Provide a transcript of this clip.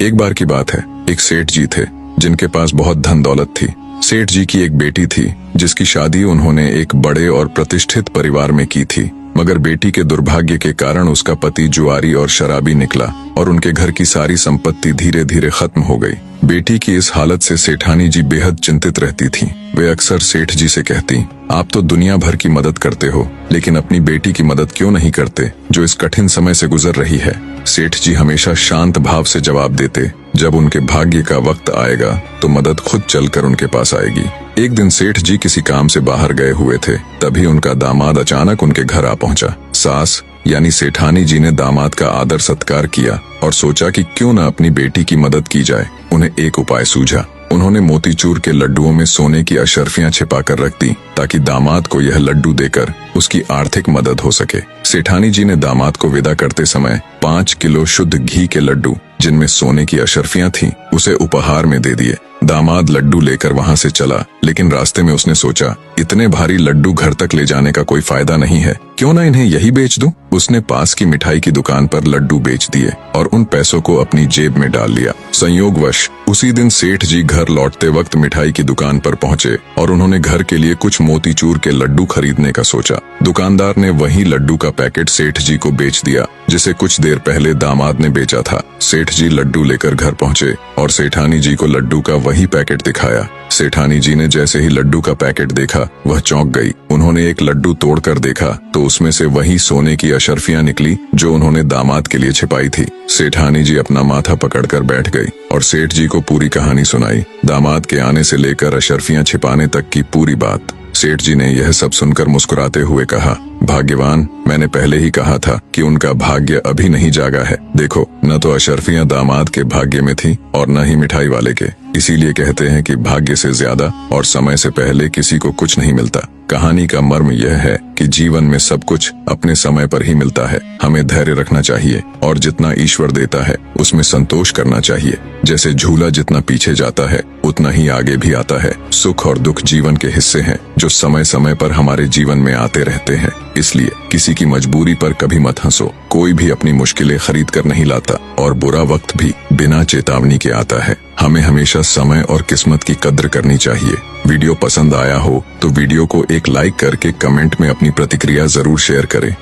एक बार की बात है, एक सेठ जी थे जिनके पास बहुत धन दौलत थी। सेठ जी की एक बेटी थी जिसकी शादी उन्होंने एक बड़े और प्रतिष्ठित परिवार में की थी, मगर बेटी के दुर्भाग्य के कारण उसका पति जुआरी और शराबी निकला और उनके घर की सारी संपत्ति धीरे धीरे खत्म हो गई। बेटी की इस हालत से सेठानी जी बेहद चिंतित रहती थीं। वे अक्सर सेठ जी से कहती, आप तो दुनिया भर की मदद करते हो, लेकिन अपनी बेटी की मदद क्यों नहीं करते जो इस कठिन समय से गुजर रही है। सेठ जी हमेशा शांत भाव से जवाब देते, जब उनके भाग्य का वक्त आएगा तो मदद खुद चलकर उनके पास आएगी। एक दिन सेठ जी किसी काम से बाहर गए हुए थे, तभी उनका दामाद अचानक उनके घर आ पहुंचा। सास यानी सेठानी जी ने दामाद का आदर सत्कार किया और सोचा कि क्यों न अपनी बेटी की मदद की जाए। उन्हें एक उपाय सूझा। उन्होंने मोतीचूर के लड्डुओं में सोने की अशर्फियां छिपाकर रख दी ताकि दामाद को यह लड्डू देकर उसकी आर्थिक मदद हो सके। सेठानी जी ने दामाद को विदा करते समय 5 किलो शुद्ध घी के लड्डू जिनमें सोने की अशर्फियां थीं, उसे उपहार में दे दिए। दामाद लड्डू लेकर वहां से चला, लेकिन रास्ते में उसने सोचा, इतने भारी लड्डू घर तक ले जाने का कोई फायदा नहीं है, क्यों ना इन्हें यही बेच दूं। उसने पास की मिठाई की दुकान पर लड्डू बेच दिए और उन पैसों को अपनी जेब में डाल लिया। संयोगवश उसी दिन सेठ जी घर लौटते वक्त मिठाई की दुकान पर पहुंचे और उन्होंने घर के लिए कुछ मोतीचूर के लड्डू खरीदने का सोचा। दुकानदार ने वही लड्डू का पैकेट सेठ जी को बेच दिया जिसे कुछ देर पहले दामाद ने बेचा था। सेठ जी लड्डू लेकर घर पहुंचे और सेठानी जी को लड्डू का वही पैकेट दिखाया। सेठानी जी ने जैसे ही लड्डू का पैकेट देखा, वह चौंक गई। उन्होंने एक लड्डू तोड़कर देखा तो उसमें से वही सोने की अशर्फियां निकली जो उन्होंने दामाद के लिए छिपाई थी। सेठानी जी अपना माथा पकड़कर बैठ गई और सेठ जी को पूरी कहानी सुनाई, दामाद के आने से लेकर अशर्फियां छिपाने तक की पूरी बात। सेठ जी ने यह सब सुनकर मुस्कुराते हुए कहा, भाग्यवान, मैंने पहले ही कहा था कि उनका भाग्य अभी नहीं जागा है। देखो, न तो अशर्फियां दामाद के भाग्य में थी और न ही मिठाई वाले के। इसीलिए कहते हैं कि भाग्य से ज्यादा और समय से पहले किसी को कुछ नहीं मिलता। कहानी का मर्म यह है कि जीवन में सब कुछ अपने समय पर ही मिलता है। हमें धैर्य रखना चाहिए और जितना ईश्वर देता है उसमें संतोष करना चाहिए। जैसे झूला जितना पीछे जाता है उतना ही आगे भी आता है। सुख और दुख जीवन के हिस्से हैं जो समय समय पर हमारे जीवन में आते रहते हैं। इसलिए किसी की मजबूरी पर कभी मत हंसो। कोई भी अपनी मुश्किलें खरीद कर नहीं लाता और बुरा वक्त भी बिना चेतावनी के आता है। हमें हमेशा समय और किस्मत की कद्र करनी चाहिए। वीडियो पसंद आया हो तो वीडियो को एक लाइक करके कमेंट में अपनी प्रतिक्रिया जरूर शेयर करें।